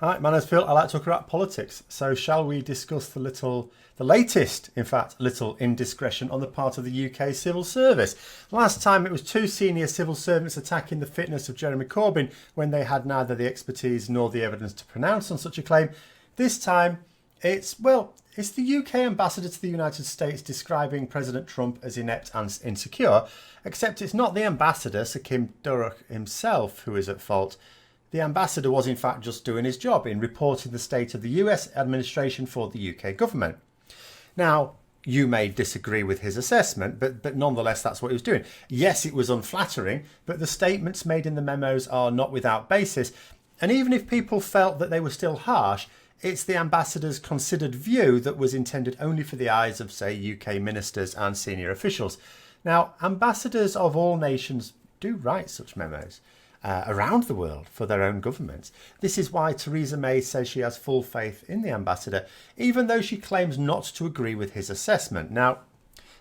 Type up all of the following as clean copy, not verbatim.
All right, Manosfield, I like to talk about politics. So shall we discuss the latest, in fact, little indiscretion on the part of the UK civil service? Last time it was two senior civil servants attacking the fitness of Jeremy Corbyn when they had neither the expertise nor the evidence to pronounce on such a claim. This time it's the UK ambassador to the United States describing President Trump as inept and insecure, except it's not the ambassador, Sir Kim Durroch himself, who is at fault. The ambassador was in fact just doing his job in reporting the state of the US administration for the UK government. Now, you may disagree with his assessment, but nonetheless that's what he was doing. Yes, it was unflattering, but the statements made in the memos are not without basis. And even if people felt that they were still harsh, it's the ambassador's considered view that was intended only for the eyes of, say, UK ministers and senior officials. Now, ambassadors of all nations do write such memos around the world for their own governments. This is why Theresa May says she has full faith in the ambassador, even though she claims not to agree with his assessment. Now,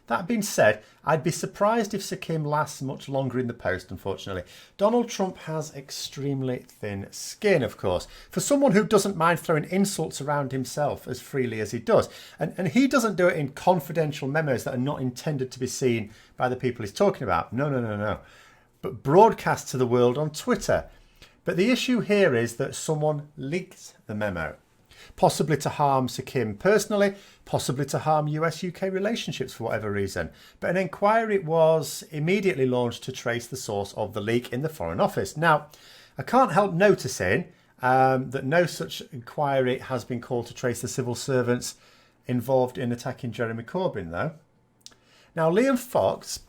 that being said, I'd be surprised if Sir Kim lasts much longer in the post, unfortunately. Donald Trump has extremely thin skin, of course, for someone who doesn't mind throwing insults around himself as freely as he does. And he doesn't do it in confidential memos that are not intended to be seen by the people he's talking about. No. But broadcast to the world on Twitter. But the issue here is that someone leaked the memo, possibly to harm Sir Kim personally, possibly to harm US-UK relationships for whatever reason. But an inquiry was immediately launched to trace the source of the leak in the Foreign Office. Now, I can't help noticing that no such inquiry has been called to trace the civil servants involved in attacking Jeremy Corbyn, though. Now, Liam Fox,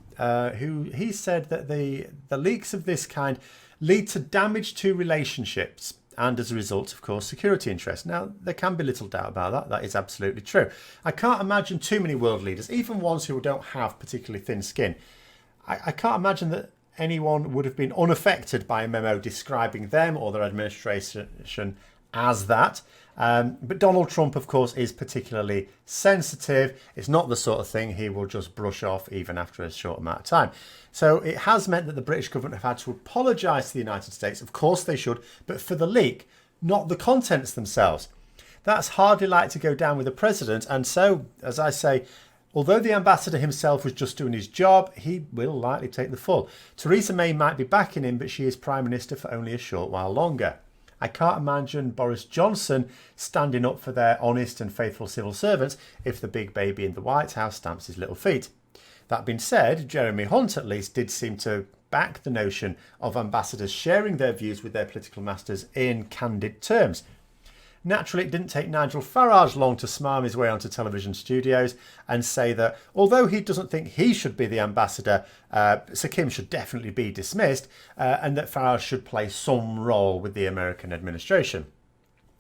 he said that the leaks of this kind lead to damage to relationships and, as a result, of course, security interests. Now, there can be little doubt about that. That is absolutely true. I can't imagine too many world leaders, even ones who don't have particularly thin skin. I can't imagine that anyone would have been unaffected by a memo describing them or their administration as that. But Donald Trump, of course, is particularly sensitive. It's not the sort of thing he will just brush off even after a short amount of time. So it has meant that the British government have had to apologise to the United States. Of course they should, but for the leak, not the contents themselves. That's hardly like to go down with the president. And so, as I say, although the ambassador himself was just doing his job, he will likely take the fall. Theresa May might be backing him, but she is Prime Minister for only a short while longer. I can't imagine Boris Johnson standing up for their honest and faithful civil servants if the big baby in the White House stamps his little feet. That being said, Jeremy Hunt at least did seem to back the notion of ambassadors sharing their views with their political masters in candid terms. Naturally, it didn't take Nigel Farage long to smarm his way onto television studios and say that although he doesn't think he should be the ambassador, Sir Kim should definitely be dismissed, and that Farage should play some role with the American administration.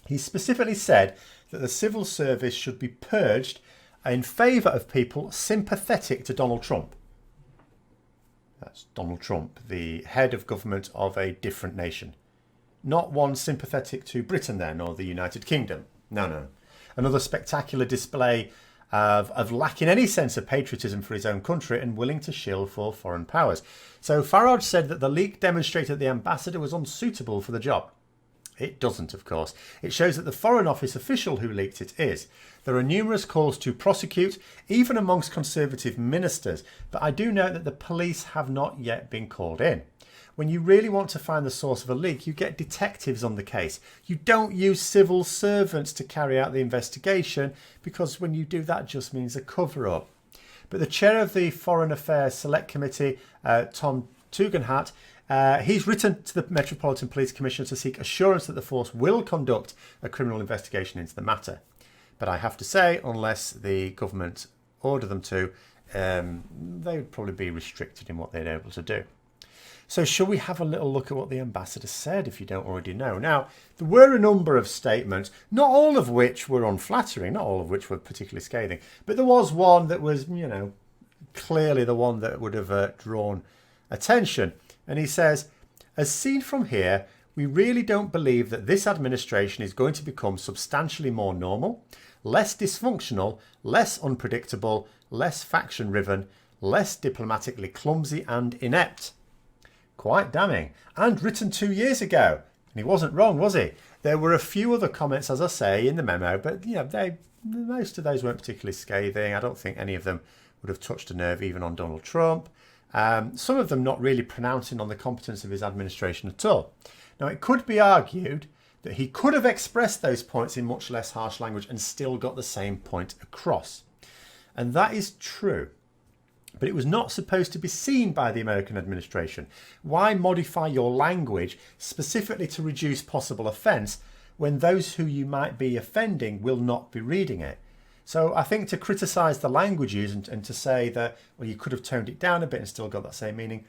He specifically said that the civil service should be purged in favour of people sympathetic to Donald Trump. That's Donald Trump, the head of government of a different nation. Not one sympathetic to Britain then, or the United Kingdom. No. Another spectacular display of lacking any sense of patriotism for his own country and willing to shill for foreign powers. So Farage said that the leak demonstrated that the ambassador was unsuitable for the job. It doesn't, of course. It shows that the Foreign Office official who leaked it is. There are numerous calls to prosecute, even amongst Conservative ministers, but I do note that the police have not yet been called in. When you really want to find the source of a leak, you get detectives on the case. You don't use civil servants to carry out the investigation, because when you do that, just means a cover-up. But the chair of the Foreign Affairs Select Committee, Tom Tugendhat, he's written to the Metropolitan Police Commissioner to seek assurance that the force will conduct a criminal investigation into the matter. But I have to say, unless the government order them to, they would probably be restricted in what they're able to do. So shall we have a little look at what the ambassador said, if you don't already know? Now, there were a number of statements, not all of which were unflattering, not all of which were particularly scathing, but there was one that was, clearly the one that would have drawn attention. And he says, as seen from here, we really don't believe that this administration is going to become substantially more normal, less dysfunctional, less unpredictable, less faction-riven, less diplomatically clumsy and inept. Quite damning. And written 2 years ago. And he wasn't wrong, was he? There were a few other comments, as I say, in the memo, but most of those weren't particularly scathing. I don't think any of them would have touched a nerve even on Donald Trump. Some of them not really pronouncing on the competence of his administration at all. Now, it could be argued that he could have expressed those points in much less harsh language and still got the same point across. And that is true. But it was not supposed to be seen by the American administration. Why modify your language specifically to reduce possible offence when those who you might be offending will not be reading it? So I think to criticise the language used and to say that, well, you could have toned it down a bit and still got that same meaning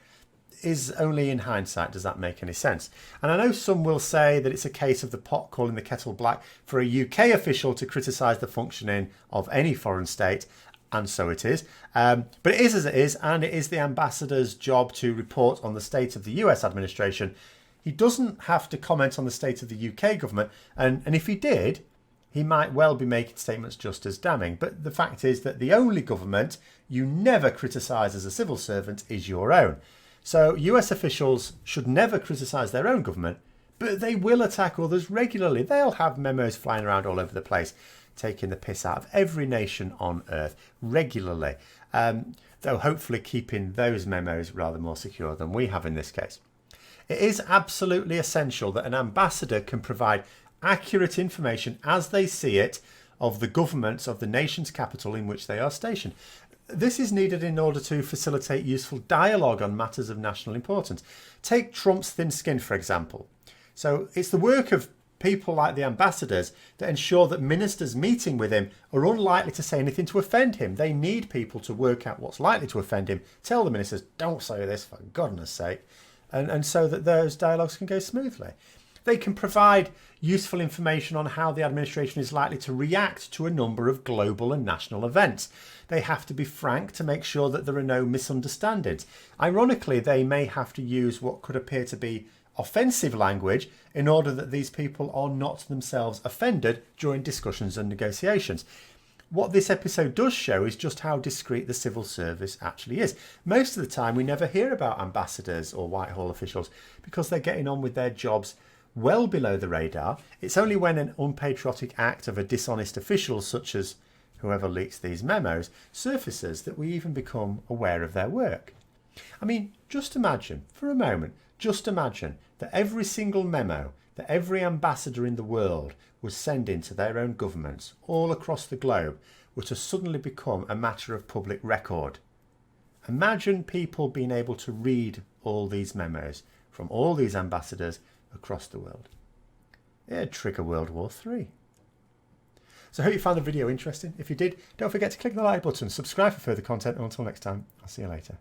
is only in hindsight. Does that make any sense? And I know some will say that it's a case of the pot calling the kettle black for a UK official to criticise the functioning of any foreign state. And so it is. But it is as it is, and it is the ambassador's job to report on the state of the US administration. He doesn't have to comment on the state of the UK government, and if he did, he might well be making statements just as damning. But the fact is that the only government you never criticise as a civil servant is your own. So US officials should never criticise their own government, but they will attack others regularly. They'll have memos flying around all over the place, taking the piss out of every nation on earth regularly, though hopefully keeping those memos rather more secure than we have in this case. It is absolutely essential that an ambassador can provide accurate information as they see it of the governments of the nation's capital in which they are stationed. This is needed in order to facilitate useful dialogue on matters of national importance. Take Trump's thin skin, for example. So it's the work of people like the ambassadors that ensure that ministers meeting with him are unlikely to say anything to offend him. They need people to work out what's likely to offend him. Tell the ministers, don't say this for goodness sake. And so that those dialogues can go smoothly. They can provide useful information on how the administration is likely to react to a number of global and national events. They have to be frank to make sure that there are no misunderstandings. Ironically, they may have to use what could appear to be offensive language in order that these people are not themselves offended during discussions and negotiations. What this episode does show is just how discreet the civil service actually is. Most of the time we never hear about ambassadors or Whitehall officials because they're getting on with their jobs well below the radar. It's only when an unpatriotic act of a dishonest official, such as whoever leaks these memos, surfaces that we even become aware of their work. I mean, just imagine for a moment, just imagine that every single memo that every ambassador in the world was sending to their own governments all across the globe were to suddenly become a matter of public record. Imagine people being able to read all these memos from all these ambassadors across the world. It'd trigger World War III. So I hope you found the video interesting. If you did, don't forget to click the like button, subscribe for further content, and until next time, I'll see you later.